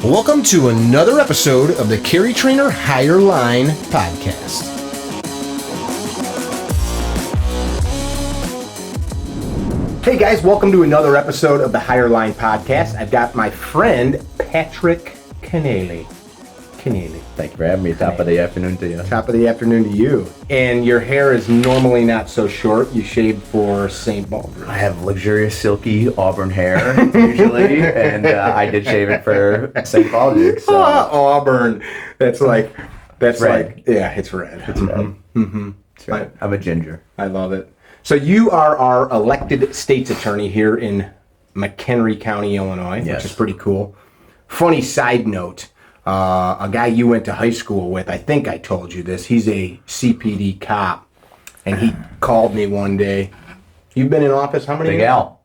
Welcome to another episode of the CarryTrainer Higher Line podcast. Hey guys, welcome to another episode of the Higher Line podcast. I've got my friend Patrick Kenneally. Thank you for having me. Top of the afternoon to you. Top of the afternoon to you. And your hair is normally not so short. You shaved for St. Baldrick. I have luxurious, silky auburn hair usually, and I did shave it for St. Baldrick. So. Auburn. That's red. Yeah, it's red. It's red. Mm-hmm. It's red. I'm a ginger. I love it. So you are our elected state's attorney here in McHenry County, Illinois, Yes. Which is pretty cool. Funny side note. A guy you went to high school with, I think I told you this, he's a CPD cop, and he called me one day. You've been in office how many Big years? Al.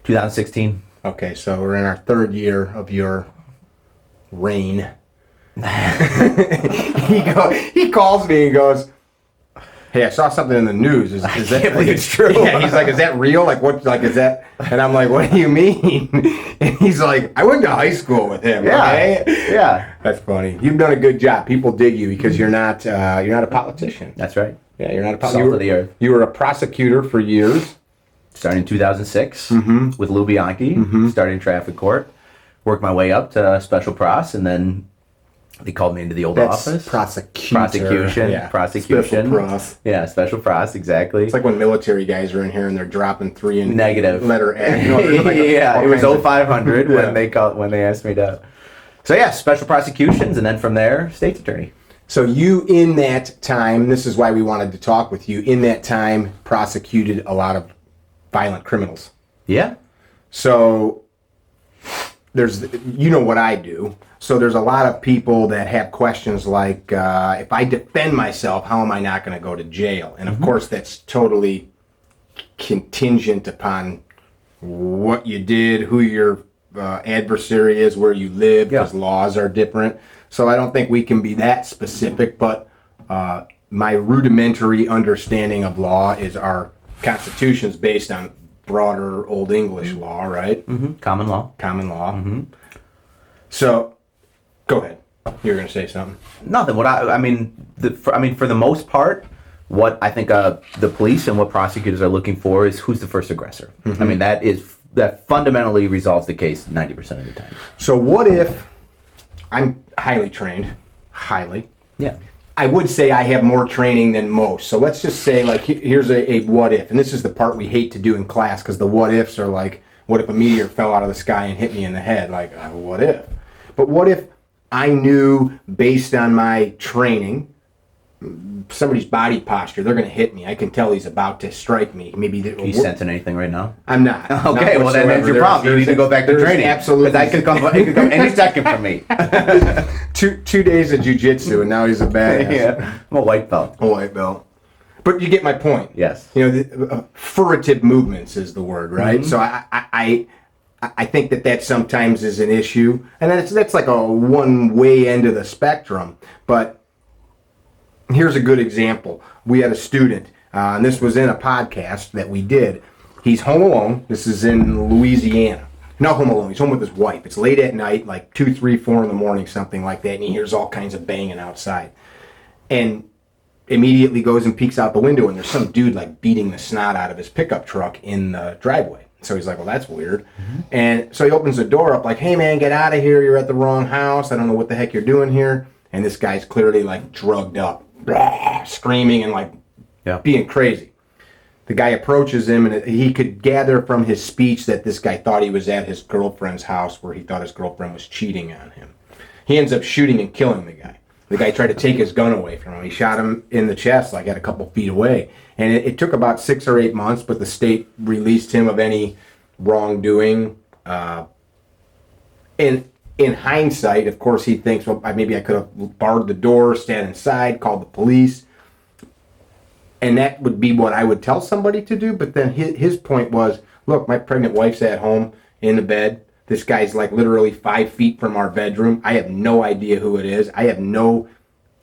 2016. Okay, so we're in our third year of your reign. He calls me and goes, "Hey, I saw something in the news. Is I that can't believe it's true." Yeah, he's like, "Is that real? Like, what? Like, is that?" And I'm like, "What do you mean?" And he's like, "I went to high school with him." Yeah, okay? yeah. That's funny. You've done a good job. People dig you because you're not a politician. That's right. Yeah, you're not a Salt politician. of the earth. You were a prosecutor for years. Started in 2006 with Lou Bianchi. Started in traffic court. Worked my way up to special pros, and then they called me into the old office. Prosecution. Yeah. Prosecution. Special pros. Yeah, special pros, exactly. It's like when military guys are in here and they're dropping 3 in Negative. letter A. Yeah, it was all kinds of- 0500 Yeah. when they asked me to. So yeah, special prosecutions, and then from there, state's attorney. So you, in that time, this is why we wanted to talk with you, in that time prosecuted a lot of violent criminals. Yeah. So there's, you know what I do. So there's a lot of people that have questions like, if I defend myself, how am I not going to go to jail? And of course, that's totally contingent upon what you did, who your adversary is, where you live, because laws are different. So I don't think we can be that specific, but my rudimentary understanding of law is our Constitution's based on broader Old English law, right? Mm-hmm. Common law. Common law. Mm-hmm. So, go ahead. You were going to say something. Nothing. For the most part, what I think the police and what prosecutors are looking for is who's the first aggressor. I mean, that fundamentally resolves the case 90% of the time. So what if I'm highly trained? Highly. Yeah. I would say I have more training than most. So let's just say, like, here's a what if. And this is the part we hate to do in class, because the what ifs are like, what if a meteor fell out of the sky and hit me in the head? Like, what if? But what if I knew, based on my training, somebody's body posture, they're going to hit me. I can tell he's about to strike me. Maybe Are you sensing anything right now? I'm not. Okay, well then that's your problem. You need to go back to training. Absolutely. Because it could come any second from me. two days of jiu-jitsu and now he's a badass. Yeah. I'm a white belt. A white belt. But you get my point. Yes. You know, furtive movements is the word, right? So I think that sometimes is an issue, and that's like a one way end of the spectrum. But here's a good example. We had a student, and this was in a podcast that we did. He's home alone. This is in Louisiana. Not home alone. He's home with his wife. It's late at night, like 2, 3, 4 in the morning, something like that, and he hears all kinds of banging outside. And immediately goes and peeks out the window, and there's some dude like beating the snot out of his pickup truck in the driveway. So he's like, well, that's weird. And so he opens the door up like, hey man, get out of here. You're at the wrong house. I don't know what the heck you're doing here. And this guy's clearly like drugged up, screaming and like being crazy. The guy approaches him, and he could gather from his speech that this guy thought he was at his girlfriend's house, where he thought his girlfriend was cheating on him. He ends up shooting and killing the guy. The guy tried to take his gun away from him. He shot him in the chest, like at a couple feet away. And it took about 6 or 8 months, but the state released him of any wrongdoing. In hindsight, of course, he thinks, well, maybe I could have barred the door, stand inside, called the police. And that would be what I would tell somebody to do. But then his point was, look, my pregnant wife's at home in the bed. This guy's like literally 5 feet from our bedroom. I have no idea who it is.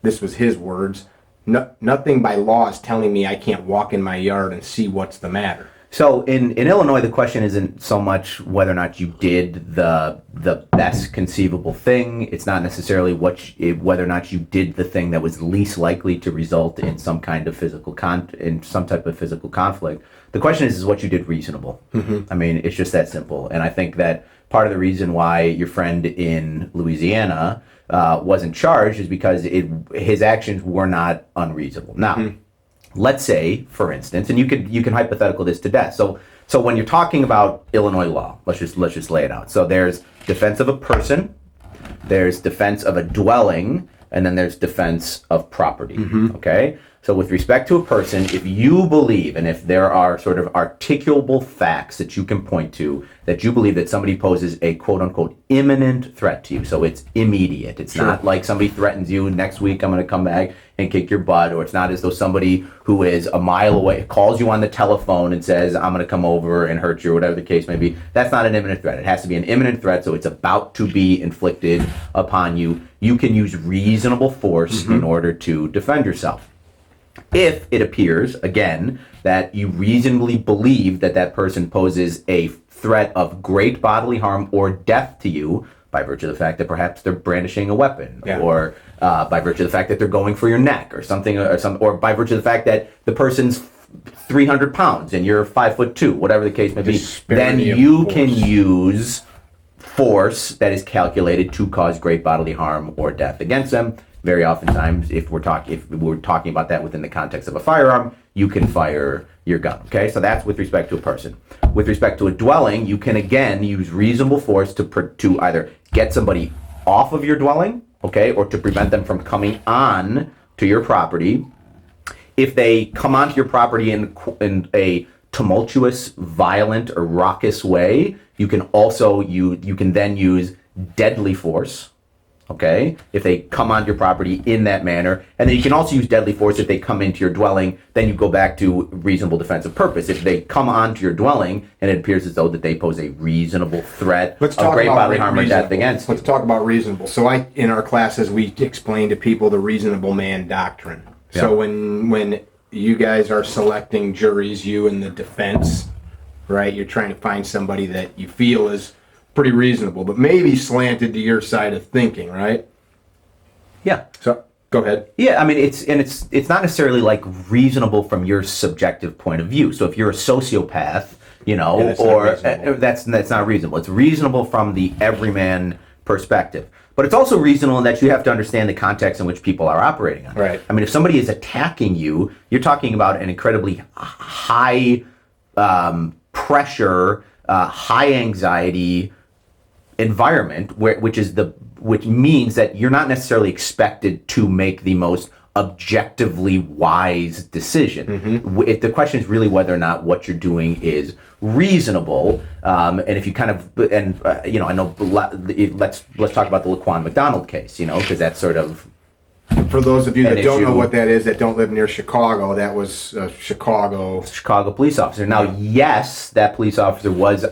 This was his words, nothing by law is telling me I can't walk in my yard and see what's the matter. So in Illinois, the question isn't so much whether or not you did the best conceivable thing. It's not necessarily whether or not you did the thing that was least likely to result in some kind of in some type of physical conflict. The question is what you did reasonable. I mean, it's just that simple. And I think that part of the reason why your friend in Louisiana wasn't charged is because his actions were not unreasonable. Now, let's say, for instance, and you can hypothetical this to death. So when you're talking about Illinois law, let's just lay it out. So there's defense of a person, there's defense of a dwelling, and then there's defense of property. Okay? So with respect to a person, if you believe, and if there are sort of articulable facts that you can point to, that you believe that somebody poses a quote-unquote imminent threat to you, so it's immediate. It's not like somebody threatens you, next week I'm going to come back and kick your butt, or it's not as though somebody who is a mile away calls you on the telephone and says, I'm going to come over and hurt you, or whatever the case may be. That's not an imminent threat. It has to be an imminent threat, so it's about to be inflicted upon you. You can use reasonable force in order to defend yourself. If it appears, again, that you reasonably believe that that person poses a threat of great bodily harm or death to you by virtue of the fact that perhaps they're brandishing a weapon, or by virtue of the fact that they're going for your neck or something, or by virtue of the fact that the person's 300 pounds and you're 5'2", whatever the case may be, then you can use force that is calculated to cause great bodily harm or death against them. Very oftentimes, if we're talking about that within the context of a firearm, you can fire your gun. Okay, so that's with respect to a person. With respect to a dwelling, you can again use reasonable force to either get somebody off of your dwelling, okay, or to prevent them from coming on to your property. If they come onto your property in a tumultuous, violent, or raucous way, you can also you can then use deadly force. Okay, if they come onto your property in that manner, and then you can also use deadly force if they come into your dwelling. Then you go back to reasonable defensive purpose. If they come onto your dwelling and it appears as though that they pose a reasonable threat of great bodily harm or death against you. Let's talk about reasonable. So in our classes, we explain to people the reasonable man doctrine. Yeah. So when you guys are selecting juries, you and the defense, right? You're trying to find somebody that you feel is pretty reasonable, but maybe slanted to your side of thinking, right? Yeah. So go ahead. Yeah, I mean it's not necessarily like reasonable from your subjective point of view. So if you're a sociopath, that's not reasonable. It's reasonable from the everyman perspective. But it's also reasonable in that you have to understand the context in which people are operating on. Right. I mean, if somebody is attacking you, you're talking about an incredibly high pressure, high anxiety environment, which means that you're not necessarily expected to make the most objectively wise decision. The question is really whether or not what you're doing is reasonable. And if you kind of, I know, let's talk about the Laquan McDonald case, because that's sort of. For those of you that don't know what that is, that don't live near Chicago, that was a Chicago police officer. Now, yes, that police officer was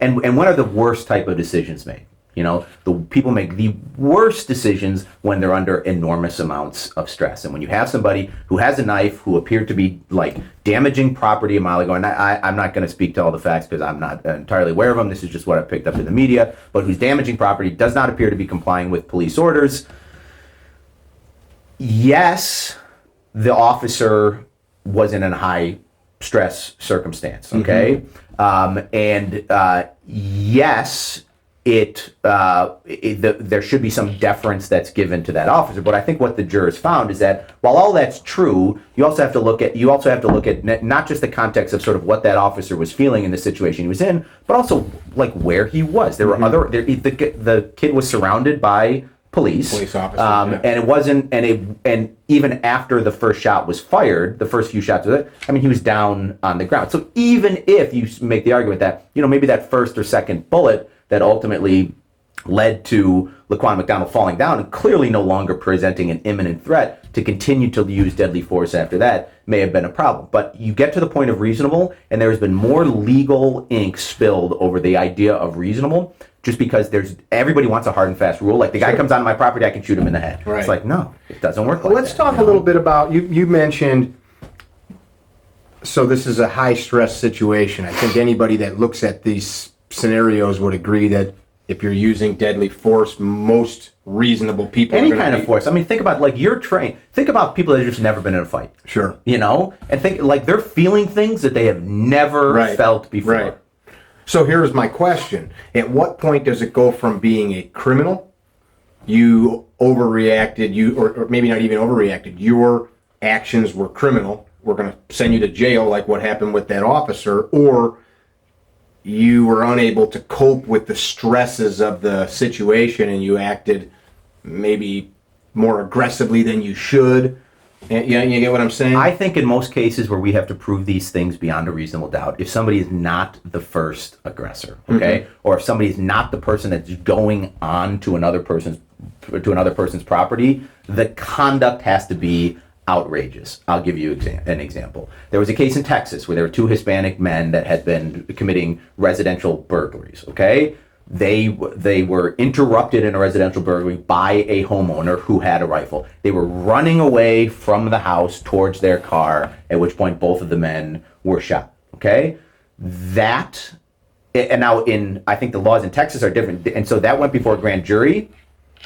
and what are the worst type of decisions made? The people make the worst decisions when they're under enormous amounts of stress. And when you have somebody who has a knife, who appeared to be like damaging property a mile ago, and I'm not going to speak to all the facts because I'm not entirely aware of them. This is just what I picked up in the media. But who's damaging property, does not appear to be complying with police orders. Yes, the officer was in a high stress circumstance, okay? Yes, there should be some deference that's given to that officer. But I think what the jurors found is that while all that's true, you also have to look at not just the context of sort of what that officer was feeling in the situation he was in, but also like where he was. There were the kid was surrounded by police officers, and it wasn't, and even after the first shot was fired, the first few shots he was down on the ground. So even if you make the argument that maybe that first or second bullet that ultimately led to Laquan McDonald falling down and clearly no longer presenting an imminent threat, to continue to use deadly force after that may have been a problem. But you get to the point of reasonable, and there's been more legal ink spilled over the idea of reasonable, just because everybody wants a hard and fast rule. Like the guy comes onto my property, I can shoot him in the head. Right. It's like, no, it doesn't work like Let's talk a little bit about, you mentioned So this is a high stress situation. I think anybody that looks at these scenarios would agree that if you're using deadly force, most reasonable people Any are kind of force. I mean, think about like you're trained. Think about people that have just never been in a fight. Sure. You know, and think like they're feeling things that they have never felt before. Right. So here's my question: at what point does it go from being a criminal, you overreacted, or maybe not even overreacted, your actions were criminal, we're going to send you to jail like what happened with that officer, or you were unable to cope with the stresses of the situation and you acted maybe more aggressively than you should? You get what I'm saying? I think in most cases where we have to prove these things beyond a reasonable doubt, if somebody is not the first aggressor, okay, or if somebody is not the person that's going on to another person's property, the conduct has to be outrageous. I'll give you an example. There was a case in Texas where there were two Hispanic men that had been committing residential burglaries, okay? They were interrupted in a residential burglary by a homeowner who had a rifle. They were running away from the house towards their car, at which point both of the men were shot, okay? And now I think the laws in Texas are different, and so that went before a grand jury,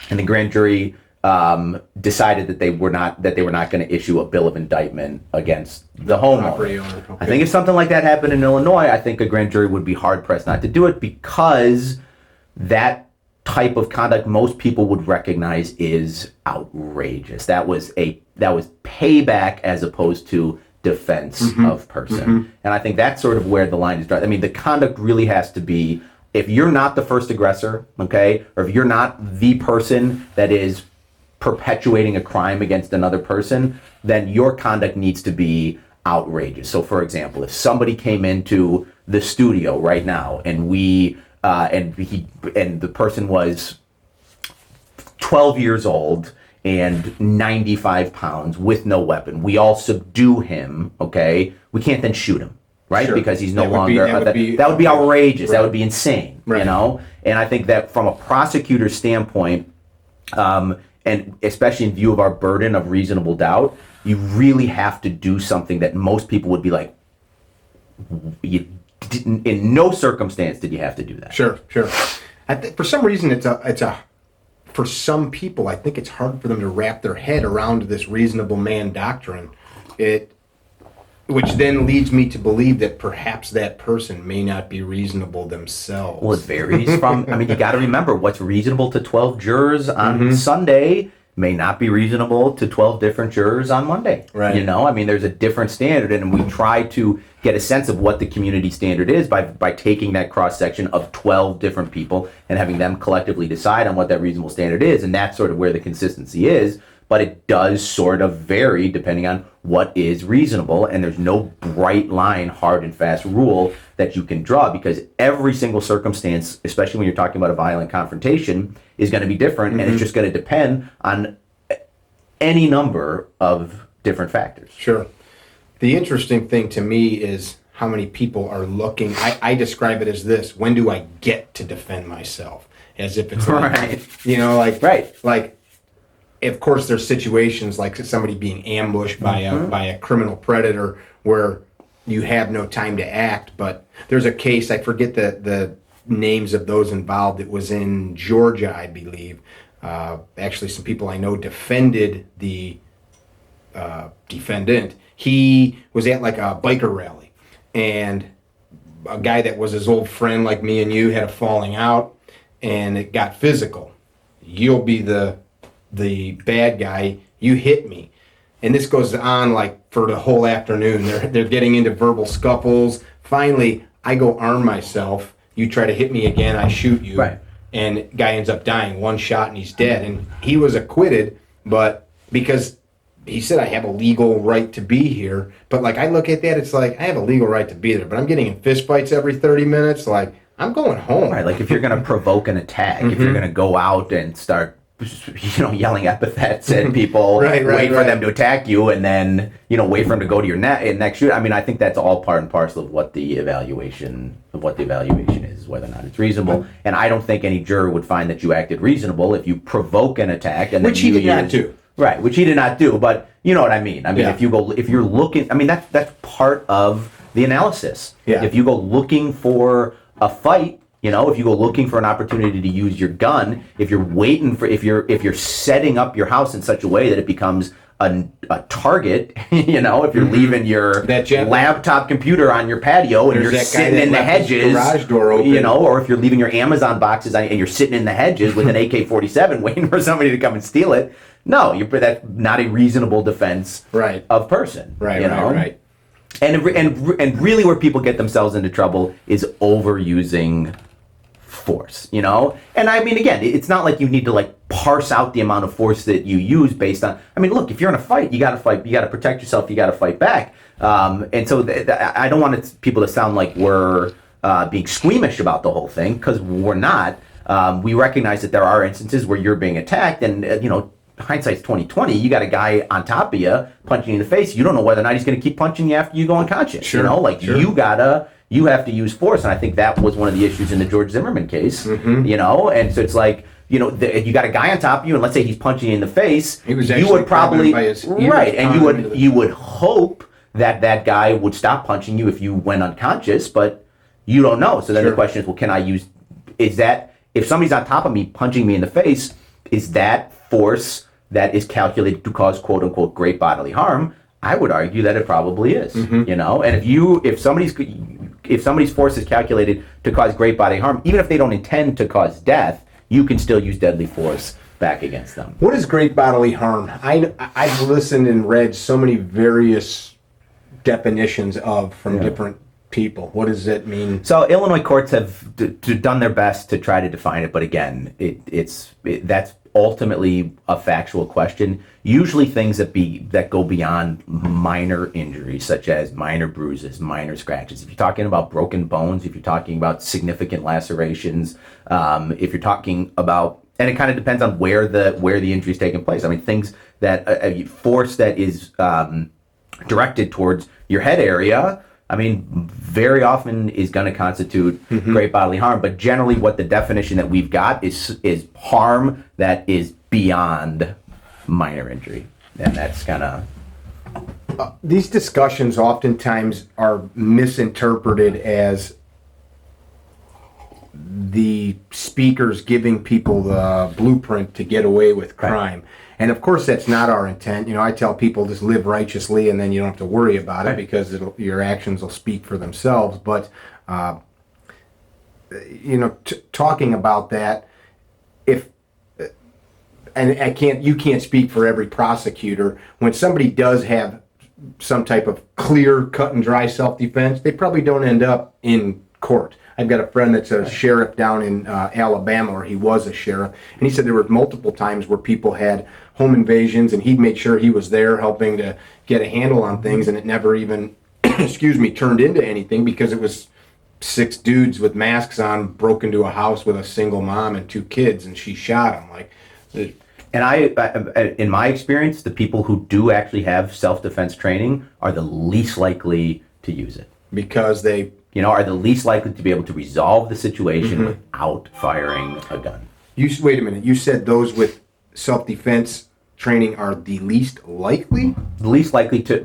and the grand jury decided that they were not going to issue a bill of indictment against the homeowner. Okay. I think if something like that happened in Illinois, I think a grand jury would be hard pressed not to do it, because that type of conduct most people would recognize is outrageous. That was payback as opposed to defense of person. And I think that's sort of where the line is drawn. I mean, the conduct really has to be, if you're not the first aggressor, okay, or if you're not the person that is perpetuating a crime against another person, then your conduct needs to be outrageous. So for example, if somebody came into the studio right now and the person was 12 years old and 95 pounds with no weapon, we all subdue him, okay? We can't then shoot him, right? Sure. Because he's no longer, that would be outrageous. Right. That would be insane, right. You know? And I think that from a prosecutor's standpoint, and especially in view of our burden of reasonable doubt, you really have to do something that most people would be like, in no circumstance did you have to do that. Sure. I think for some reason for some people, I think it's hard for them to wrap their head around this reasonable man doctrine. Which then leads me to believe that perhaps that person may not be reasonable themselves. Well, it varies from, I mean, you got to remember what's reasonable to 12 jurors on Sunday may not be reasonable to 12 different jurors on Monday. Right. You know, I mean, there's a different standard, and we try to get a sense of what the community standard is by taking that cross-section of 12 different people and having them collectively decide on what that reasonable standard is, and that's sort of where the consistency is. But it does sort of vary depending on what is reasonable, and there's no bright line, hard and fast rule that you can draw, because every single circumstance, especially when you're talking about a violent confrontation, is going to be different, and it's just going to depend on any number of different factors. Sure. The interesting thing to me is how many people are looking. I describe it as this: when do I get to defend myself? As if it's right. You know, like right. Like, of course, there's situations like somebody being ambushed by a criminal predator where you have no time to act. But there's a case, I forget the names of those involved. It was in Georgia, I believe. Actually, some people I know defended the defendant. He was at like a biker rally, and a guy that was his old friend like me and you had a falling out, and it got physical. You'll be the bad guy, you hit me. And this goes on like for the whole afternoon. They're getting into verbal scuffles. Finally, I go arm myself. You try to hit me again, I shoot you. Right. And guy ends up dying, one shot, and he's dead. And he was acquitted, but because he said, I have a legal right to be here. But like, I look at that, it's like, I have a legal right to be there, but I'm getting in fist fights every 30 minutes. Like, I'm going home. Right, like if you're going to provoke an attack, if you're going to go out and start, yelling epithets at people, wait for them to attack you, and then, wait for them to go to your next shoot. I mean, I think that's all part and parcel of what the evaluation is, whether or not it's reasonable. And I don't think any juror would find that you acted reasonable if you provoke an attack, and which he did not do. Right, which he did not do, but You know what I mean? I mean, Yeah. if you're looking, I mean, that's part of the analysis. Yeah. If you go looking for a fight, if you go looking for an opportunity to use your gun, if you're setting up your house in such a way that it becomes a target, if you're leaving your laptop computer on your patio and you're sitting in the hedges, garage door open. or if you're leaving your Amazon boxes and you're sitting in the hedges with an AK-47 waiting for somebody to come and steal it, no, that's not a reasonable defense of person. Right. And really where people get themselves into trouble is overusing force, And I mean, again, it's not like you need to parse out the amount of force that you use based on, I mean, look, if you're in a fight, you got to fight, you got to protect yourself, you got to fight back. And so I don't want people to sound like we're being squeamish about the whole thing, because we're not. We recognize that there are instances where you're being attacked, and hindsight's 20/20. You got a guy on top of you punching you in the face. You don't know whether or not he's going to keep punching you after you go unconscious. Sure. Sure. You have to use force, and I think that was one of the issues in the George Zimmerman case. And so it's like, you got a guy on top of you, and let's say he's punching you in the face. He was you would probably by his right, and you would hope that guy would stop punching you if you went unconscious, but you don't know. So then the question is, well, can I use? Is that if somebody's on top of me punching me in the face, is that force that is calculated to cause quote unquote great bodily harm? I would argue that it probably is. And if somebody's force is calculated to cause great bodily harm, even if they don't intend to cause death, you can still use deadly force back against them. What is great bodily harm? I've listened and read so many various definitions from different people. What does it mean? So Illinois courts have done their best to try to define it, but again, that's ultimately a factual question. Usually things that go beyond minor injuries, such as minor bruises, minor scratches. If you're talking about broken bones, if you're talking about significant lacerations, if you're talking about, and it kind of depends on where the injury's taking place. I mean, things that force that is directed towards your head area, I mean, very often is going to constitute great bodily harm, but generally what the definition that we've got is harm that is beyond minor injury. And that's kind of... These discussions oftentimes are misinterpreted as the speakers giving people the blueprint to get away with crime. Right. And of course, that's not our intent. I tell people just live righteously, and then you don't have to worry about it because your actions will speak for themselves. But talking about that, you can't speak for every prosecutor. When somebody does have some type of clear, cut and dry self-defense, they probably don't end up in court. I've got a friend that's a sheriff down in Alabama, or he was a sheriff, and he said there were multiple times where people had home invasions, and he'd make sure he was there helping to get a handle on things, and it never even, turned into anything because it was 6 dudes with masks on broke into a house with a single mom and 2 kids, and she shot him. And I, in my experience, the people who do actually have self-defense training are the least likely to use it. Because they... are the least likely to be able to resolve the situation without firing a gun. Wait a minute. You said those with self-defense training are the least likely? The least likely let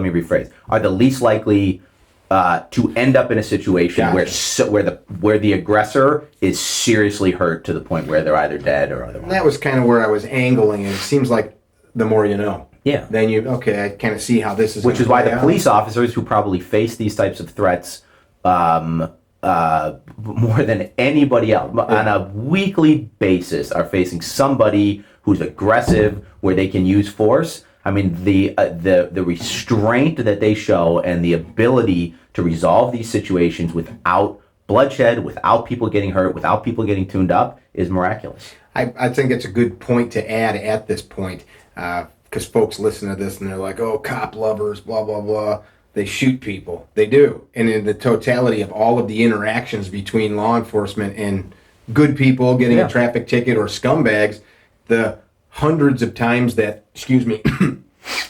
me rephrase. Are the least likely to end up in a situation where the aggressor is seriously hurt to the point where they're either dead or otherwise. That was kind of where I was angling, and it seems like the more you know. Yeah. Then I kind of see how this is. Which is why the police officers who probably face these types of threats more than anybody else on a weekly basis are facing somebody who's aggressive, where they can use force. I mean, the restraint that they show and the ability to resolve these situations without bloodshed, without people getting hurt, without people getting tuned up is miraculous. I think it's a good point to add at this point. Because folks listen to this and they're like, oh, cop lovers, blah, blah, blah. They shoot people. They do. And in the totality of all of the interactions between law enforcement and good people getting a traffic ticket or scumbags, the hundreds of times that,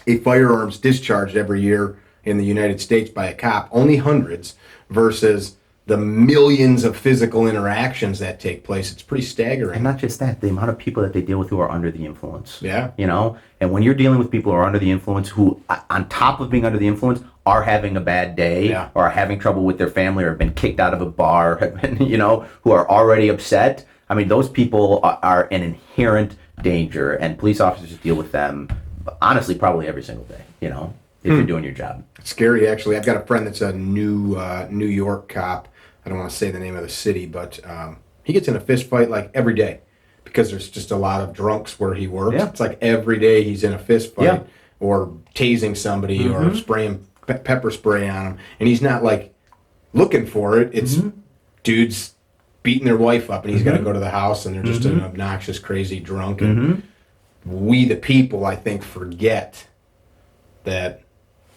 a firearm's discharged every year in the United States by a cop, only hundreds, versus the millions of physical interactions that take place, it's pretty staggering. And not just that, the amount of people that they deal with who are under the influence. Yeah. You know, and when you're dealing with people who are under the influence, who on top of being under the influence are having a bad day, Yeah. or are having trouble with their family, or have been kicked out of a bar, have been, you know, who are already upset. I mean, those people are an inherent danger, and police officers deal with them, honestly, probably every single day, you know, if you're doing your job. It's scary, actually. I've got a friend that's a New York cop. I don't want to say the name of the city, but he gets in a fist fight like every day because there's just a lot of drunks where he works. Yeah. It's like every day he's in a fist fight, Yeah. or tasing somebody, or spraying pepper spray on him, and he's not like looking for it. It's dudes beating their wife up, and he's got to go to the house, and they're just an obnoxious, crazy drunk. And we, the people, I think, forget that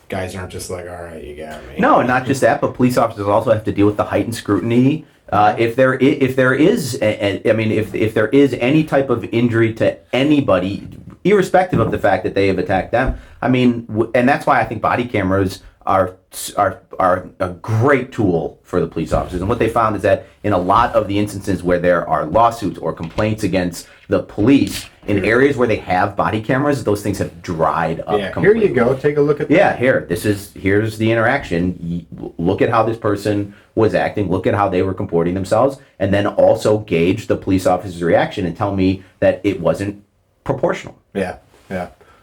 guys aren't just like, all right, you got me. No, not just that, but police officers also have to deal with the heightened scrutiny. If there is any type of injury to anybody, irrespective of the fact that they have attacked them, I mean, and that's why I think body cameras are a great tool for the police officers. And what they found is that in a lot of the instances where there are lawsuits or complaints against the police, in areas where they have body cameras, those things have dried up completely. Here you go. Take a look at that. Yeah, here's the interaction. Look at how this person was acting. Look at how they were comporting themselves, and then also gauge the police officer's reaction and tell me that it wasn't proportional. Yeah,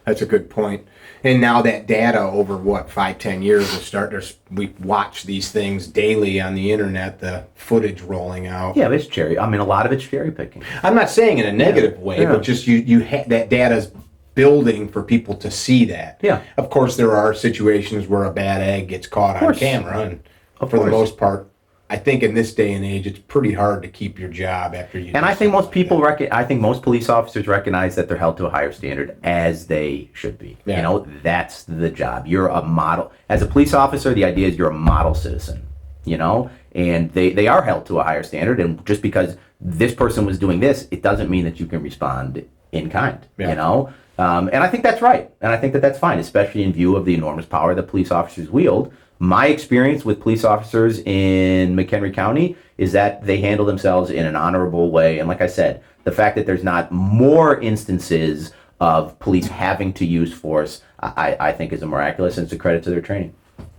that's a good point. And now that data over 5-10 years, we watch these things daily on the internet, the footage rolling out. Yeah, but a lot of it's cherry picking. I'm not saying in a negative way, but just that data's building for people to see that. Yeah. Of course, there are situations where a bad egg gets caught on camera, and for the most part, I think in this day and age, it's pretty hard to keep your job after you. And I think most people I think most police officers recognize that they're held to a higher standard, as they should be. Yeah. You know, that's the job. You're a model. As a police officer, the idea is you're a model citizen, you know, and they are held to a higher standard. And just because this person was doing this, it doesn't mean that you can respond in kind, you know. And I think that's right. And I think that that's fine, especially in view of the enormous power that police officers wield. My experience with police officers in McHenry County is that they handle themselves in an honorable way. And like I said, the fact that there's not more instances of police having to use force, I think is a miraculous, and it's a credit to their training.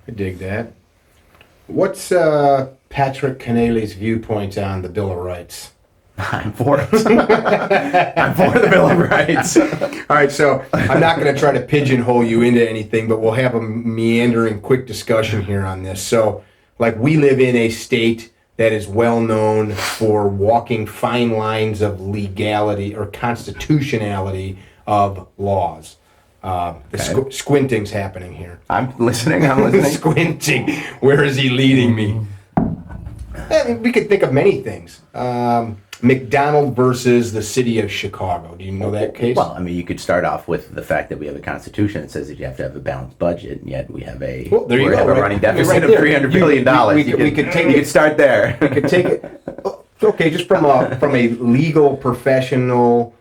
I dig that. What's Patrick Kenneally's viewpoint on the Bill of Rights? I'm for it. I'm for the Bill of Rights. All right, so I'm not going to try to pigeonhole you into anything, but we'll have a meandering quick discussion here on this. So, like, we live in a state that is well known for walking fine lines of legality or constitutionality of laws. Squinting's happening here. I'm listening. Squinting. Where is he leading me? I mean, we could think of many things. McDonald versus the city of Chicago. Do you know that case? Well, I mean, you could start off with the fact that we have a constitution that says that you have to have a balanced budget, and yet we have a running deficit of $300 billion. You could start there. We could take it. Okay, just from a legal professional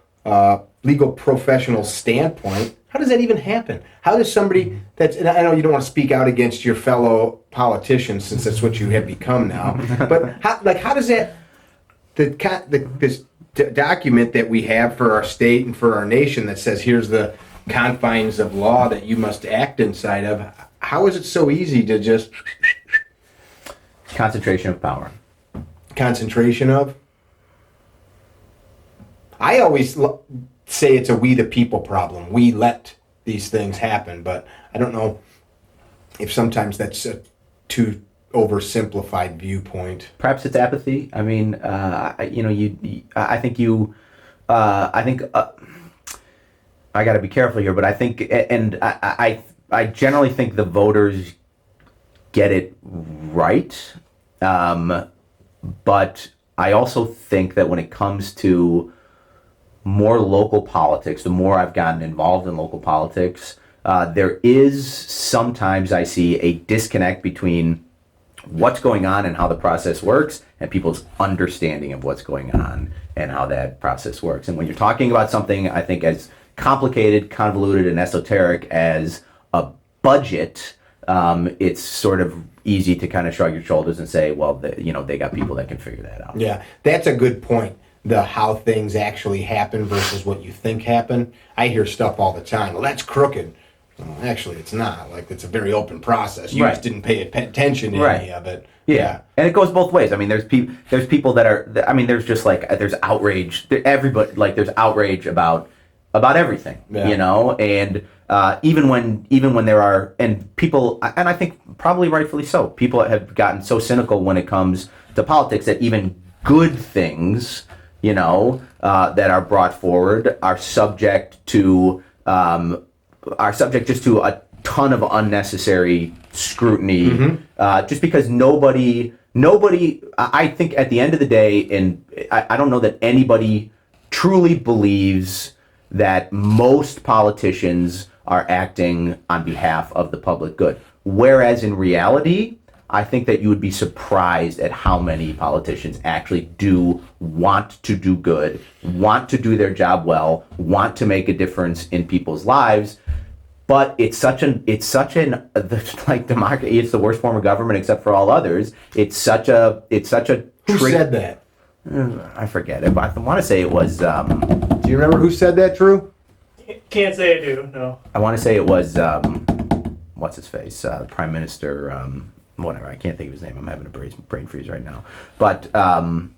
standpoint, how does that even happen? How does somebody and I know you don't want to speak out against your fellow politicians, since that's what you have become now, but how does that this document that we have for our state and for our nation that says here's the confines of law that you must act inside of, how is it so easy to just concentration of power? Concentration of? I always say it's a we the people problem. We let these things happen, but I don't know if sometimes that's a too oversimplified viewpoint. Perhaps it's apathy. I mean, I got to be careful here, but I think, and I generally think the voters get it right, but I also think that when it comes to more local politics, the more I've gotten involved in local politics, there is sometimes I see a disconnect between what's going on and how the process works and people's understanding of what's going on and how that process works. And when you're talking about something, I think, as complicated, convoluted, and esoteric as a budget, it's sort of easy to kind of shrug your shoulders and say, well, they got people that can figure that out. Yeah, that's a good point. The how things actually happen versus what you think happened. I hear stuff all the time. Well, that's crooked. Well, actually, it's not. Like, it's a very open process. You just didn't pay attention to any of it. Yeah, and it goes both ways. I mean, there's people that are. I mean, there's just like there's outrage. Everybody there's outrage about everything. And even when there are people, and I think probably rightfully so, people have gotten so cynical when it comes to politics that even good things, that are brought forward are subject just to a ton of unnecessary scrutiny, just because nobody, I think at the end of the day, and I don't know that anybody truly believes that most politicians are acting on behalf of the public good. Whereas in reality, I think that you would be surprised at how many politicians actually do want to do good, want to do their job well, want to make a difference in people's lives. But it's democracy. It's the worst form of government except for all others. It's such a. Who said that? I forget it, but I want to say it was. Do you remember who said that, Drew? Can't say I do. No. I want to say it was. What's his face? Prime Minister. Whatever. I can't think of his name. I'm having a brain freeze right now. But and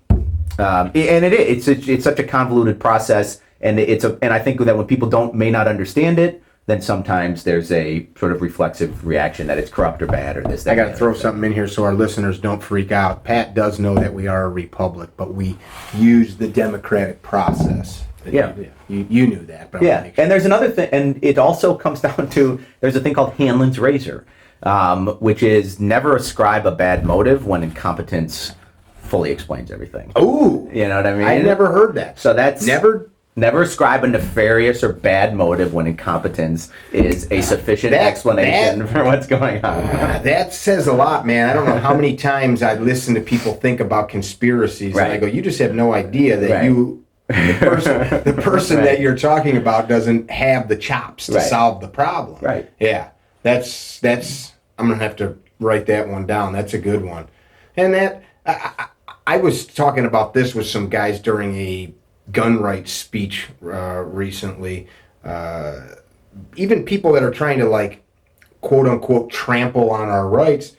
it's such a convoluted process, and I think that when people may not understand it, then sometimes there's a sort of reflexive reaction that it's corrupt or bad or this. That, I got to throw something in here so our listeners don't freak out. Pat does know that we are a republic, but we use the democratic process. Yeah. You knew that. But yeah, and there's another thing, and it also comes down to, there's a thing called Hanlon's razor, which is never ascribe a bad motive when incompetence fully explains everything. Ooh. You know what I mean? I never heard that. So that's... Never ascribe a nefarious or bad motive when incompetence is a sufficient explanation for what's going on. That says a lot, man. I don't know how many times I listen to people think about conspiracies, and I go, you just have no idea that the person that you're talking about doesn't have the chops to solve the problem. Right. Yeah. That's I'm going to have to write that one down. That's a good one. And that I was talking about this with some guys during a gun rights speech recently. Even people that are trying to quote unquote trample on our rights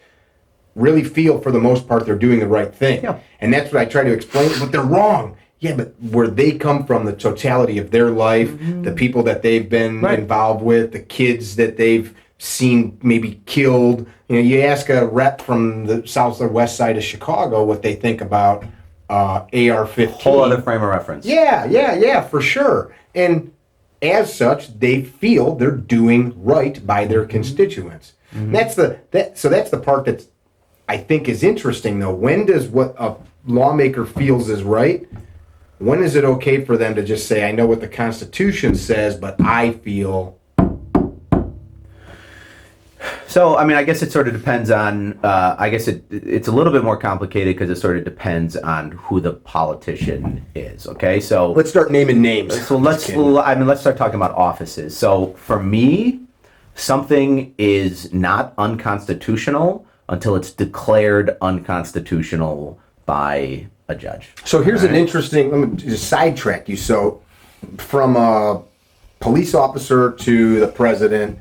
really feel for the most part they're doing the right thing. Yeah. And that's what I try to explain, but they're wrong. Yeah, but where they come from, the totality of their life, the people that they've been involved with, the kids that they've seen maybe killed. You ask a rep from the south or west side of Chicago what they think about AR-15. Whole other frame of reference. Yeah, for sure. And as such, they feel they're doing right by their constituents. That's the part that I think is interesting, though. When does what a lawmaker feels is right? When is it okay for them to just say, I know what the Constitution says, but I feel... So, I mean, I guess it sort of depends on, I guess it's a little bit more complicated because it sort of depends on who the politician is, okay? So let's start naming names. So let's start talking about offices. So for me, something is not unconstitutional until it's declared unconstitutional by a judge. So here's an interesting, let me just sidetrack you. So from a police officer to the president,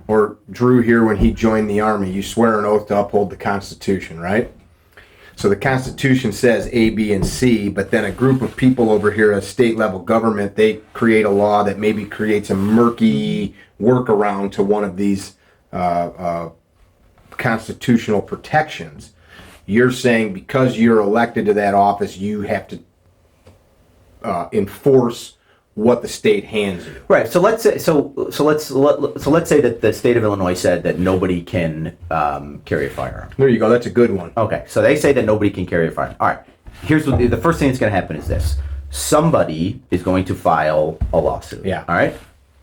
or Drew here when he joined the Army, you swear an oath to uphold the Constitution, right? So the Constitution says A, B, and C, but then a group of people over here at state level government, they create a law that maybe creates a murky workaround to one of these constitutional protections. You're saying because you're elected to that office, you have to enforce what the state hands you. Right. So let's say let's say that the state of Illinois said that nobody can carry a firearm. There you go. That's a good one. Okay. So they say that nobody can carry a firearm. All right. Here's what the first thing that's going to happen is this: somebody is going to file a lawsuit. Yeah. All right.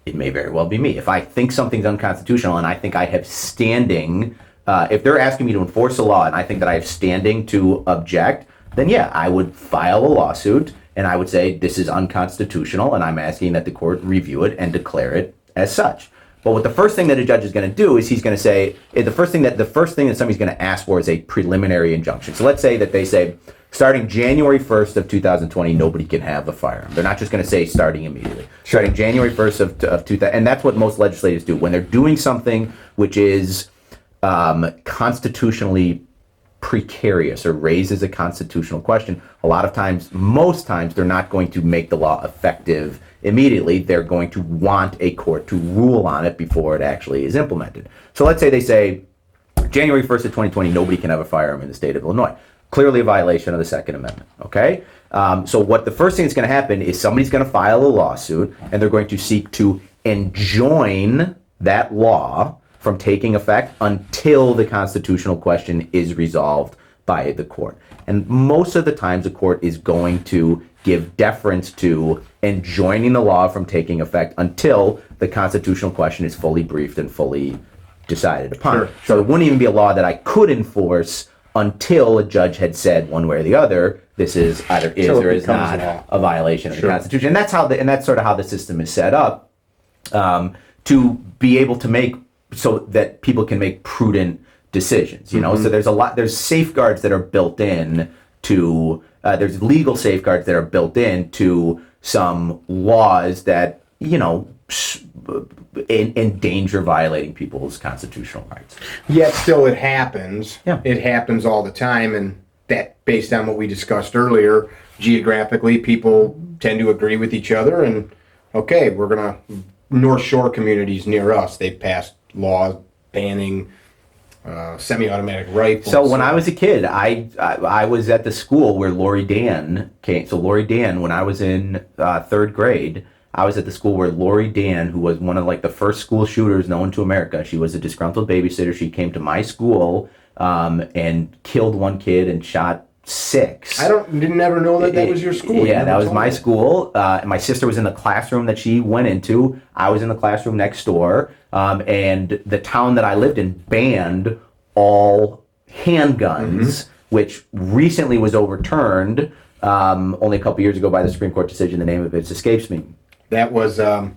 It may very well be me. If I think something's unconstitutional and I think I have standing, if they're asking me to enforce a law and I think that I have standing to object, then yeah, I would file a lawsuit. And I would say this is unconstitutional, and I'm asking that the court review it and declare it as such. But what the first thing that a judge is going to do is he's going to say the first thing that somebody's going to ask for is a preliminary injunction. So let's say that they say starting January 1st of 2020, nobody can have a firearm. They're not just going to say starting immediately. Starting January 1st of 2000, and that's what most legislators do when they're doing something which is constitutionally precarious or raises a constitutional question. A lot of times, most times, they're not going to make the law effective immediately. They're going to want a court to rule on it before it actually is implemented. So let's say they say January 1st of 2020, nobody can have a firearm in the state of Illinois. Clearly a violation of the Second Amendment, okay? So what the first thing that's going to happen is somebody's going to file a lawsuit, and they're going to seek to enjoin that law from taking effect until the constitutional question is resolved by the court. And most of the times the court is going to give deference to enjoining the law from taking effect until the constitutional question is fully briefed and fully decided upon. Sure. So it wouldn't even be a law that I could enforce until a judge had said one way or the other, this is either is or is not a violation of the Constitution. And that's sort of how the system is set up, to be able to make so that people can make prudent decisions. You know, so there's safeguards that are built in to there's legal safeguards that are built in to some laws that endanger violating people's constitutional rights. Yet still it happens. Yeah. It happens all the time, and that, based on what we discussed earlier, geographically, people tend to agree with each other, and okay, we're gonna, North Shore communities near us, they've passed laws banning semi-automatic rifles. So when I was a kid, I was at the school where Lori Dan came. So Lori Dan, when I was in third grade, I was at the school where Lori Dan, who was one of the first school shooters known to America, she was a disgruntled babysitter. She came to my school and killed one kid and shot 6. Didn't never know that was your school. Yeah, that was my school. My sister was in the classroom that she went into. I was in the classroom next door. And the town that I lived in banned all handguns, which recently was overturned only a couple years ago by the Supreme Court decision. The name of it escapes me. That was that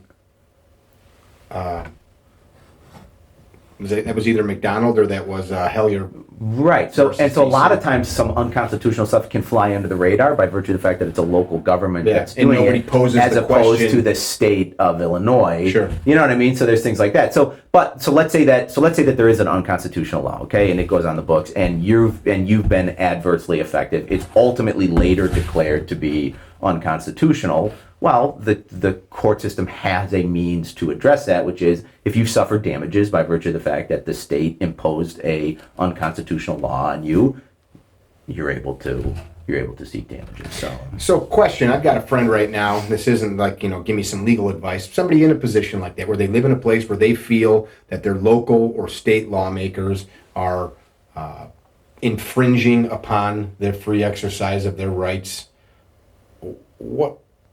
was either McDonald or that was Hellier. Right. So a lot of times some unconstitutional stuff can fly under the radar by virtue of the fact that it's a local government that's doing nobody it, poses as the opposed question. to the state of Illinois. Sure. You know what I mean? So there's things like that. So let's say that there is an unconstitutional law, okay, and it goes on the books, and you've been adversely affected. It's ultimately later declared to be unconstitutional. Well, the court system has a means to address that, which is if you suffer damages by virtue of the fact that the state imposed a unconstitutional law on you, you're able to seek damages. So question, I've got a friend right now, this isn't give me some legal advice, somebody in a position like that where they live in a place where they feel that their local or state lawmakers are infringing upon their free exercise of their rights.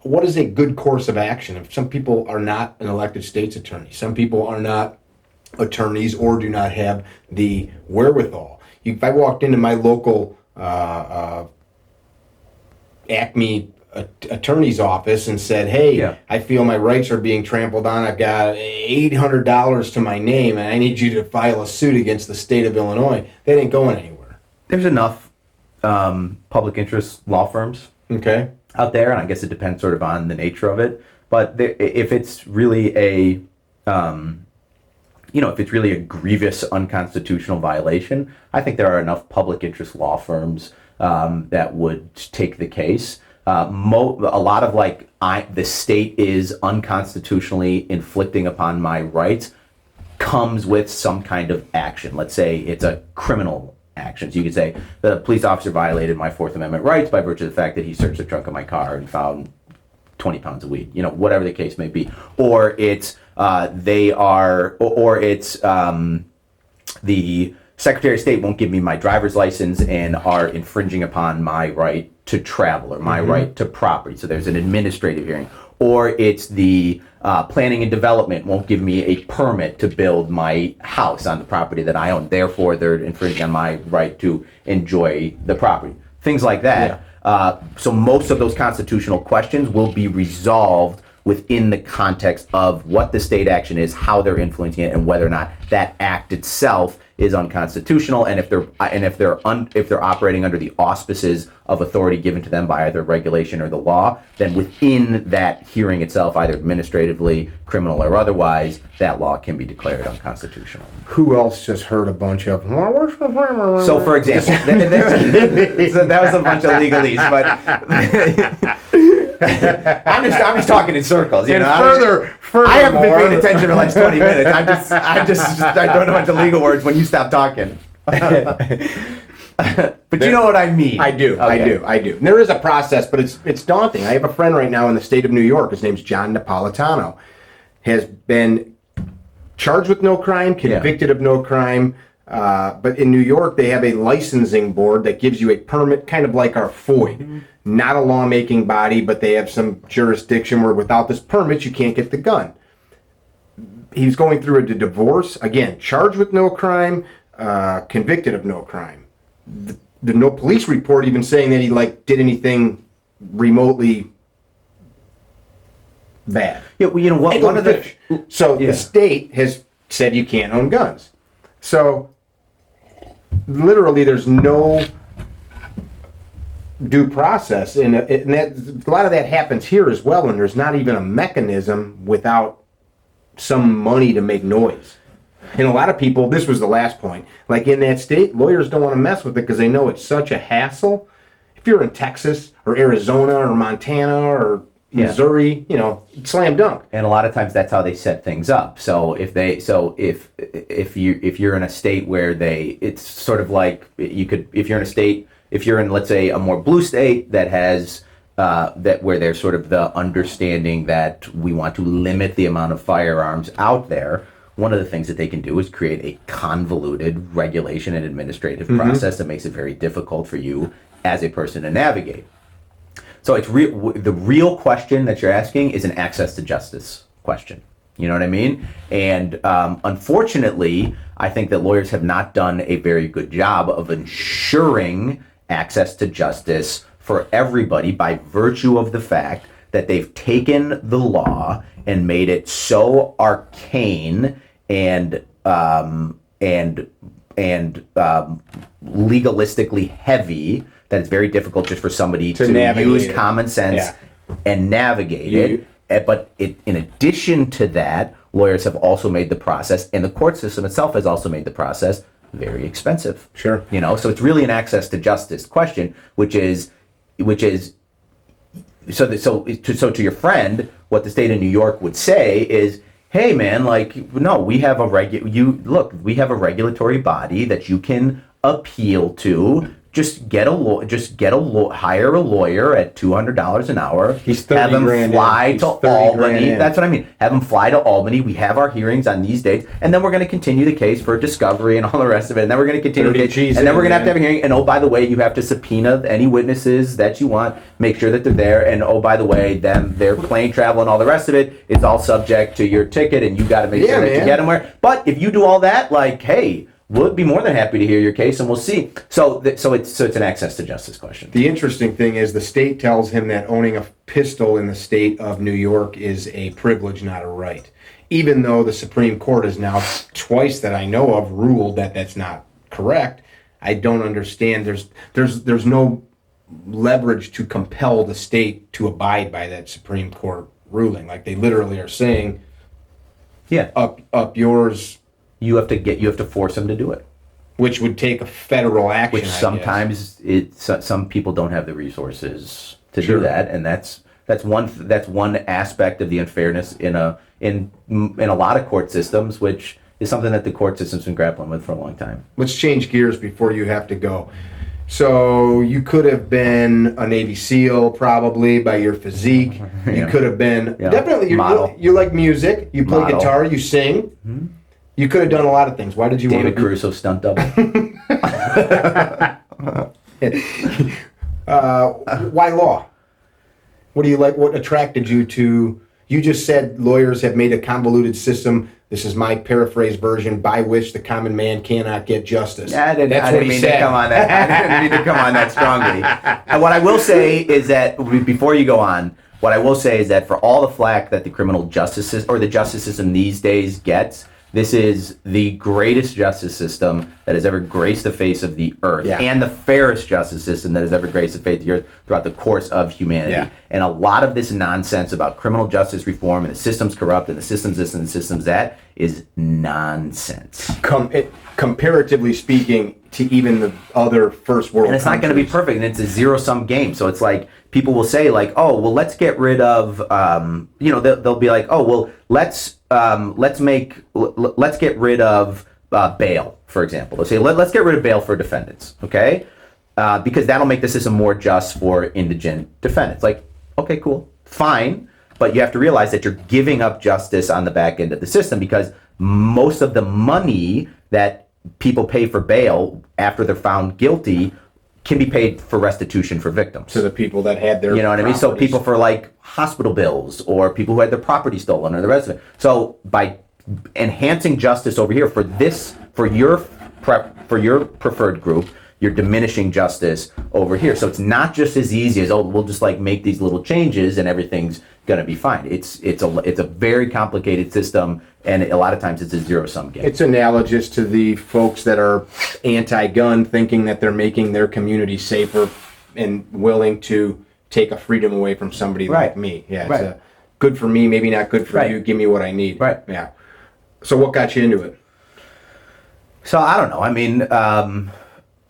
What is a good course of action? If some people are not an elected state's attorney, some people are not attorneys or do not have the wherewithal. If I walked into my local Acme attorney's office and said, hey, I feel my rights are being trampled on, I've got $800 to my name and I need you to file a suit against the state of Illinois, that ain't going anywhere. There's enough public interest law firms out there, and I guess it depends sort of on the nature of it. But if it's really a grievous unconstitutional violation, I think there are enough public interest law firms that would take the case. A lot of the state is unconstitutionally inflicting upon my rights comes with some kind of action. Let's say it's a criminal action. So you could say the police officer violated my Fourth Amendment rights by virtue of the fact that he searched the trunk of my car and found 20 pounds of weed, whatever the case may be. Or it's the Secretary of State won't give me my driver's license and are infringing upon my right to travel or my right to property. So there's an administrative hearing. Or it's the planning and development won't give me a permit to build my house on the property that I own. Therefore, they're infringing on my right to enjoy the property. Things like that. So most of those constitutional questions will be resolved within the context of what the state action is, how they're influencing it, and whether or not that act itself is unconstitutional, and if they're operating under the auspices of authority given to them by either regulation or the law, then within that hearing itself, either administratively, criminal, or otherwise, that law can be declared unconstitutional. Who else just heard a bunch of? So, for example, so that was a bunch of legalese, but I'm just talking in circles. You And know, I haven't been paying attention for the last 20 minutes. I don't know a bunch of legal words when you stop talking. But you know what I mean. I do. Okay. I do. And there is a process, but it's daunting. I have a friend right now in the state of New York. His name's John Napolitano. Has been charged with no crime, convicted of no crime. But in New York, they have a licensing board that gives you a permit, kind of like our FOID. Not a lawmaking body, but they have some jurisdiction where without this permit, you can't get the gun. He's going through a divorce. Again, charged with no crime, convicted of no crime. The no police report even saying that he did anything remotely bad. Yeah, well, you know what? One of the The state has said you can't own guns. So literally, there's no due process, and a lot of that happens here as well. And there's not even a mechanism without some money to make noise. And a lot of people, this was the last point, like in that state, lawyers don't want to mess with it because they know it's such a hassle. If you're in Texas or Arizona or Montana or Missouri, slam dunk. And a lot of times that's how they set things up. So if you're in a state where it's sort of like if you're in, let's say, a more blue state that has where there's sort of the understanding that we want to limit the amount of firearms out there, one of the things that they can do is create a convoluted regulation and administrative process that makes it very difficult for you as a person to navigate. So the real question that you're asking is an access to justice question. You know what I mean? And unfortunately, I think that lawyers have not done a very good job of ensuring access to justice for everybody by virtue of the fact that they've taken the law and made it so arcane and legalistically heavy that it's very difficult just for somebody to use common sense and navigate it. But in addition to that, lawyers have also made the process, and the court system itself has also made the process very expensive. Sure. So it's really an access to justice question, which is so to your friend, what the state of New York would say is, hey man, no, we have a regulatory body that you can appeal to. Hire a lawyer at $200 an hour. Have him fly to Albany. That's what I mean. Have him fly to Albany. We have our hearings on these dates, and then we're going to continue the case for discovery and all the rest of it. And then we're going to continue the case, and then we're going to have a hearing. And oh, by the way, you have to subpoena any witnesses that you want. Make sure that they're there. And oh, by the way, their plane travel and all the rest of it is all subject to your ticket, and you got to make sure that you get them where. But if you do all that, hey. We'll be more than happy to hear your case, and we'll see. So it's an access to justice question. The interesting thing is the state tells him that owning a pistol in the state of New York is a privilege, not a right. Even though the Supreme Court has now twice that I know of ruled that that's not correct, I don't understand. There's no leverage to compel the state to abide by that Supreme Court ruling. They literally are saying, up yours. You have to force them to do it, which would take a federal action. Which sometimes some people don't have the resources to do that, and that's one aspect of the unfairness in a lot of court systems, which is something that the court system's been grappling with for a long time. Let's change gears before you have to go. So you could have been a Navy SEAL probably by your physique. You could have been definitely you like music. You play guitar. You sing. Mm-hmm. You could have done a lot of things. Why did you want to? David Caruso stunt double. Why law? What do you like? What attracted you to? You just said lawyers have made a convoluted system This is my paraphrased version, by which the common man cannot get justice. I didn't mean to come on that strongly. And what I will say is that, before you go on, what I will say is that for all the flack that the criminal justice system, or the justice system these days gets, this is the greatest justice system that has ever graced the face of the earth, and the fairest justice system that has ever graced the face of the earth throughout the course of humanity. Yeah. And a lot of this nonsense about criminal justice reform and the system's corrupt and the system's this and the system's that is nonsense. Comparatively speaking to even the other first world countries. And it's not going to be perfect, and it's a zero-sum game. So it's like, people will say like, oh, well, let's get rid of, they'll be like, oh, well, let's get rid of bail, for example. Let's say let's get rid of bail for defendants, okay? Because that'll make the system more just for indigent defendants. Like, okay, cool, fine, but you have to realize that you're giving up justice on the back end of the system, because most of the money that people pay for bail after they're found guilty can be paid for restitution for victims. To the people that had their, you know what I mean? So people for like hospital bills, or people who had their property stolen, or the rest of it. So by enhancing justice over here for your preferred group, you're diminishing justice over here. So it's not just as easy as, oh, we'll just like make these little changes and everything's gonna be fine. It's a very complicated system, and a lot of times it's a zero-sum game. It's analogous to the folks that are anti-gun, thinking that they're making their community safer and willing to take a freedom away from somebody like me. Yeah, it's good for me, maybe not good for you. Give me what I need. Right. Yeah. So what got you into it? So I don't know. I mean,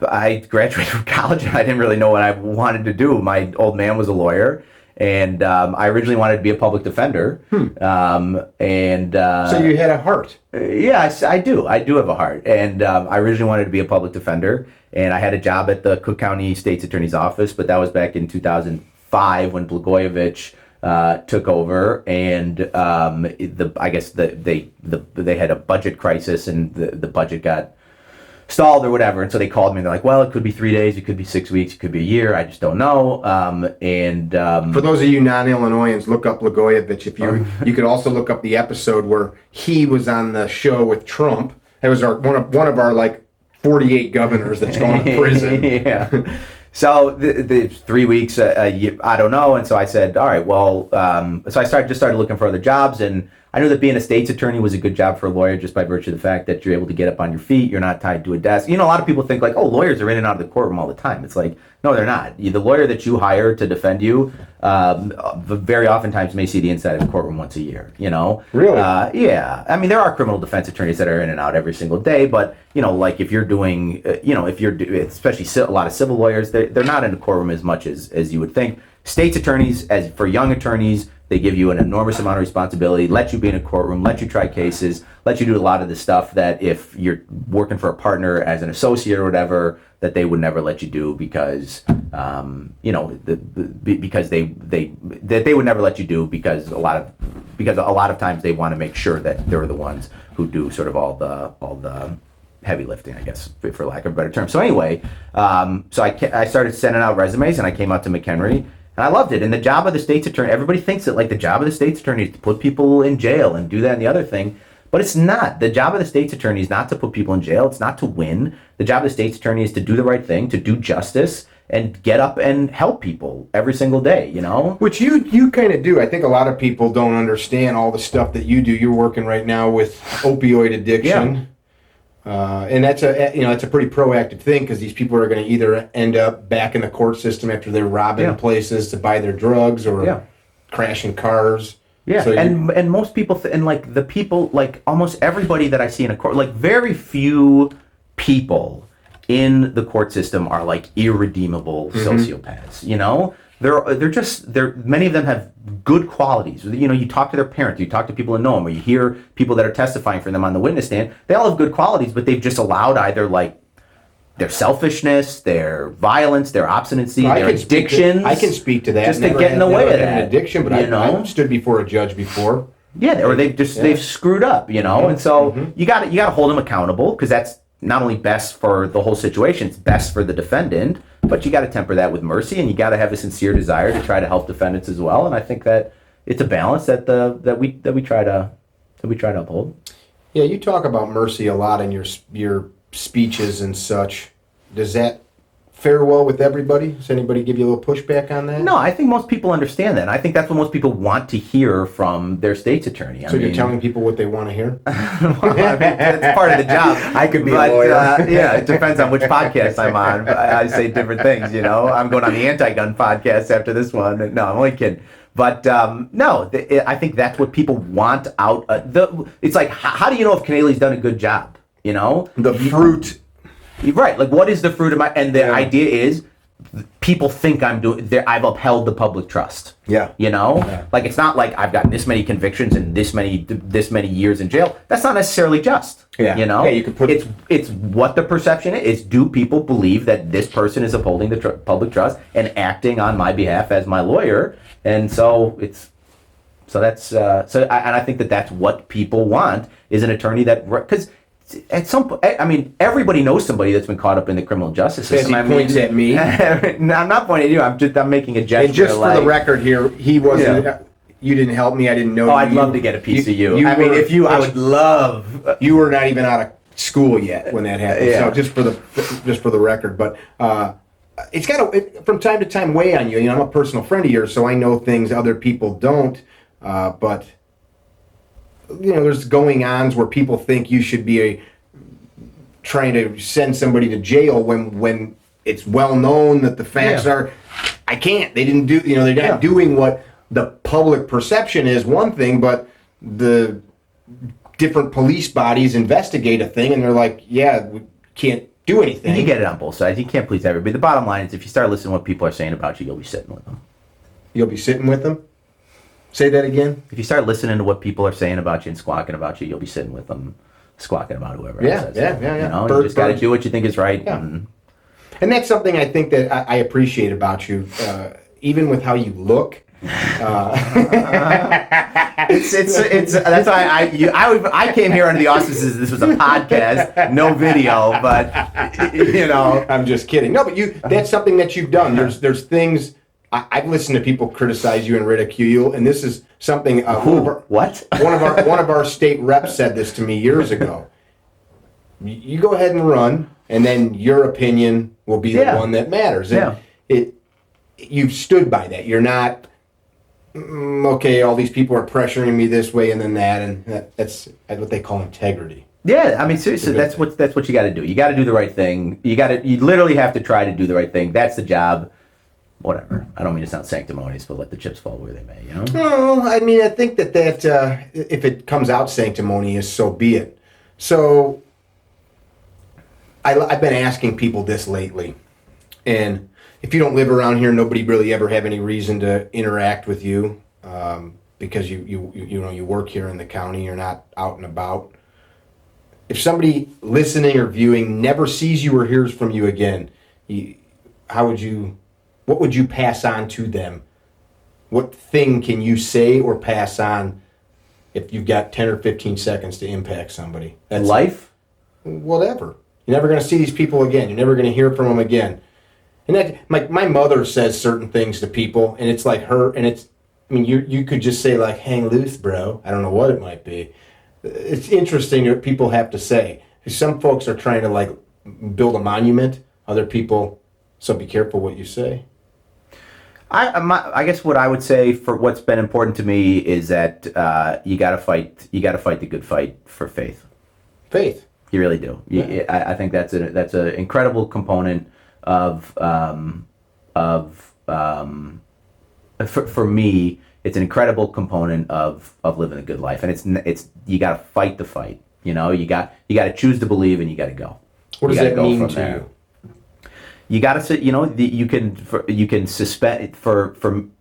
I graduated from college and I didn't really know what I wanted to do. My old man was a lawyer, and I originally wanted to be a public defender. So you had a heart. Yeah, I do. I do have a heart. And I originally wanted to be a public defender, and I had a job at the Cook County State's Attorney's Office, but that was back in 2005 when Blagojevich took over, and they had a budget crisis, and the budget got stalled or whatever, and so they called me and they're like, well, it could be 3 days, it could be 6 weeks, it could be a year, I just don't know. For those of you non-Illinoisans, look up Blagojevich. If you could also look up the episode where he was on the show with Trump. It was one of our like 48 governors that's going to prison. Yeah. So the 3 weeks, I don't know, and so I said, all right, well, so I started looking for other jobs, and I knew that being a state's attorney was a good job for a lawyer just by virtue of the fact that you're able to get up on your feet, you're not tied to a desk. You know, a lot of people think like, oh, lawyers are in and out of the courtroom all the time. It's like, no, they're not. The lawyer that you hire to defend you very oftentimes may see the inside of the courtroom once a year, you know? Really? Yeah. I mean, there are criminal defense attorneys that are in and out every single day, but, you know, like if you're doing, especially a lot of civil lawyers, they're not in the courtroom as much as you would think. State's attorneys, as for young attorneys, they give you an enormous amount of responsibility, let you be in a courtroom, let you try cases, let you do a lot of the stuff that if you're working for a partner as an associate or whatever, that they would never let you do because, because they would never let you do because a lot of times they want to make sure that they're the ones who do sort of all the heavy lifting, I guess, for lack of a better term. So anyway, so I started sending out resumes, and I came out to McHenry. And I loved it. And the job of the state's attorney, everybody thinks that like the job of the state's attorney is to put people in jail and do that and the other thing. But it's not. The job of the state's attorney is not to put people in jail. It's not to win. The job of the state's attorney is to do the right thing, to do justice, and get up and help people every single day, you know? Which you kind of do. I think a lot of people don't understand all the stuff that you do. You're working right now with opioid addiction. Yeah. And that's a pretty proactive thing, because these people are going to either end up back in the court system after they're robbing places to buy their drugs or crashing cars. Yeah, so and most people almost everybody that I see in a court, like very few people in the court system are like irredeemable sociopaths. You know, they're many of them have good qualities. You know, you talk to their parents, you talk to people who know them, or you hear people that are testifying for them on the witness stand. They all have good qualities, but they've just allowed either like their selfishness, their violence, their obstinacy, their addictions. I can speak to that. Just to get in the way of that. An addiction, but I've stood before a judge before. Yeah, or they've screwed up, you know, and so you got to hold them accountable, because that's not only best for the whole situation, it's best for the defendant, but you got to temper that with mercy, and you got to have a sincere desire to try to help defendants as well. And I think that it's a balance that we try to uphold. Yeah, you talk about mercy a lot in your speeches and such. Does that fare well with everybody? Does anybody give you a little pushback on that? No, I think most people understand that. And I think that's what most people want to hear from their state's attorney. So you're telling people what they want to hear? Well, I mean, that's part of the job. I could be But, a lawyer. Yeah, it depends on which podcast I'm on. I say different things, you know. I'm going on the anti-gun podcast after this one. No, I'm only kidding. But no, I think that's what people want out. It's like, how do you know if Kenneally's done a good job? You know, The fruit. right? Like, what is the fruit of my? And the idea is, people think I've upheld the public trust. Yeah. You know, Yeah. like it's not like I've got this many convictions and this many years in jail. That's not necessarily just. Yeah. You know, Yeah, you could put it's what the perception is. Do people believe that this person is upholding the public trust and acting on my behalf as my lawyer? And so that's and I think that's what people want is an attorney that, because at some point, I mean, everybody knows somebody that's been caught up in the criminal justice system. As he points at me. No, I'm not pointing at you. I'm making a gesture. And just for the record here, he wasn't. Yeah. You didn't help me. I didn't know. Oh, I'd love to get a piece of you. I mean, were- I would love. You were not even out of school yet when that happened. Yeah. So just for the record, but it's got to from time to time weigh on you. You know, I'm a personal friend of yours, so I know things other people don't. But you know, there's going-ons where people think you should be trying to send somebody to jail when it's well known that the facts are. I can't. They didn't do. You know, they're not doing what the public perception is one thing, but the different police bodies investigate a thing, and they're like, yeah, we can't do anything. You get it on both sides. You can't please everybody. The bottom line is, if you start listening to what people are saying about you, you'll be sitting with them. You'll be sitting with them? Say that again? If you start listening to what people are saying about you and squawking about you, you'll be sitting with them, squawking about whoever else says it. Yeah. You know, you just got to do what you think is right. Yeah. And that's something I think that I appreciate about you, even with how you look. It's that's why I came here under the auspices. This was a podcast, no video, but you know. I'm just kidding. No, but that's something that you've done. There's things I've listened to people criticize you and ridicule you, and this is something. What? one of our state reps said this to me years ago. You go ahead and run, and then your opinion will be the one that matters. And you've stood by that. You're not okay. All these people are pressuring me this way and then that, and that's what they call integrity. Yeah, I mean seriously, that's what you got to do. You got to do the right thing. You literally have to try to do the right thing. That's the job. Whatever. I don't mean to sound sanctimonious, but let the chips fall where they may. You know. No, I mean I think that if it comes out sanctimonious, so be it. So I've been asking people this lately, and if you don't live around here, nobody really ever have any reason to interact with you because you work here in the county. You're not out and about. If somebody listening or viewing never sees you or hears from you again, what would you pass on to them? What thing can you say or pass on if you've got 10 or 15 seconds to impact somebody? That's life? Whatever. You're never going to see these people again. You're never going to hear from them again. And that, my mother says certain things to people, and it's like her, and it's, I mean, you could just say like, hang loose, bro. I don't know what it might be. It's interesting what people have to say. Some folks are trying to like build a monument. Other people, so be careful what you say. I guess what I would say for what's been important to me is that you got to fight the good fight for faith. Faith. You really do. I think that's an incredible component for me. It's an incredible component of living a good life, and it's you got to fight the fight. You know, you got to choose to believe, and you got to go. What does that mean to you? You got to, you know, you can suspend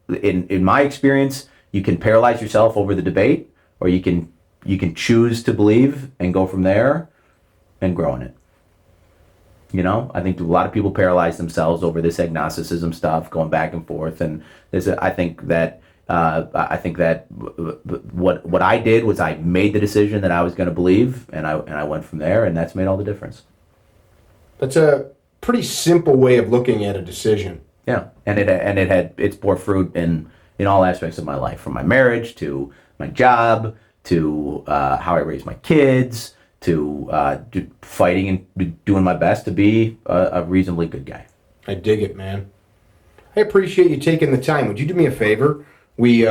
in my experience, you can paralyze yourself over the debate, or you can choose to believe and go from there and grow in it. You know, I think a lot of people paralyze themselves over this agnosticism stuff, going back and forth, and I think that what I did was I made the decision that I was going to believe, and I went from there, and that's made all the difference. That's a pretty simple way of looking at a decision. Yeah, and it's bore fruit in all aspects of my life, from my marriage to my job to how I raise my kids, to fighting and doing my best to be a reasonably good guy. I dig it, man. I appreciate you taking the time. Would you do me a favor? We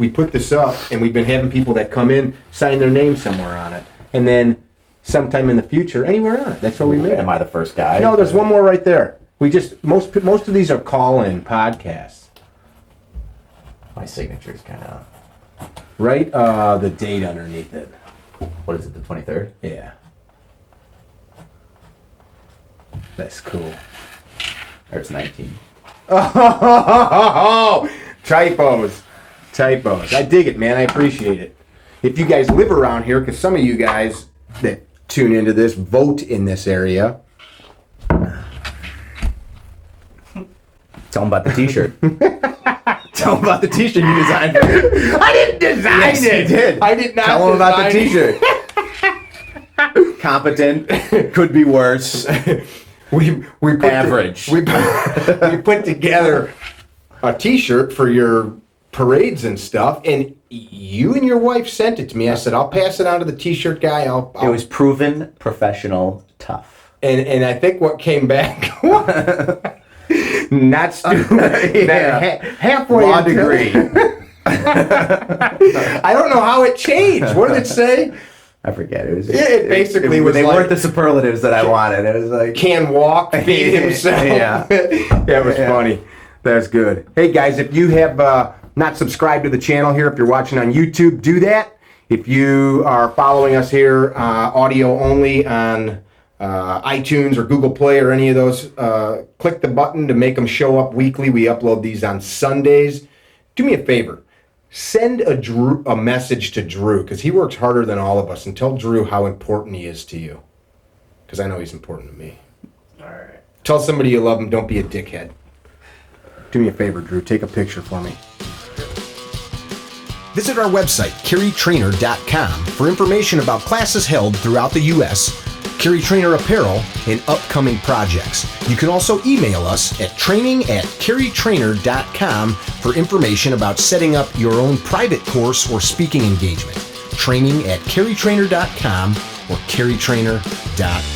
put this up, and we've been having people that come in sign their name somewhere on it, and then sometime in the future, anywhere on it. That's what we made. Am I the first guy? No, there's one more right there. We just most of these are call-in podcasts. My signature is kind of... Right, the date underneath it. What is it, the 23rd? Yeah. That's cool. Or it's 19. Oh, typos. I dig it, man. I appreciate it. If you guys live around here, because some of you guys that tune into this vote in this area. Tell them about the t-shirt. Tell them about the t-shirt you designed. I didn't design Yes, it. you did. I did not. Tell them about the design t-shirt. Competent. Could be worse. We put Average. we put together a T-shirt for your parades and stuff, and you and your wife sent it to me. I said, I'll pass it on to the T-shirt guy. It was proven, professional, tough. And I think what came back, not stupid. Yeah. Halfway Law into- degree. I don't know how it changed. What did it say? I forget. It was. It basically was They like- weren't the superlatives that I wanted. It was like. Can walk, feed himself. Yeah. That was funny. That's good. Hey guys, if you have not subscribed to the channel here, if you're watching on YouTube, do that. If you are following us here, audio only on iTunes or Google Play or any of those, click the button to make them show up weekly. We upload these on Sundays. Do me a favor. Send a message to Drew, because he works harder than all of us, and tell Drew how important he is to you. Because I know he's important to me. All right. Tell somebody you love them. Don't be a dickhead. Do me a favor, Drew. Take a picture for me. Visit our website, CarryTrainer.com, for information about classes held throughout the U.S., CarryTrainer apparel, and upcoming projects. You can also email us at training@CarryTrainer.com for information about setting up your own private course or speaking engagement. Training@CarryTrainer.com or CarryTrainer.com.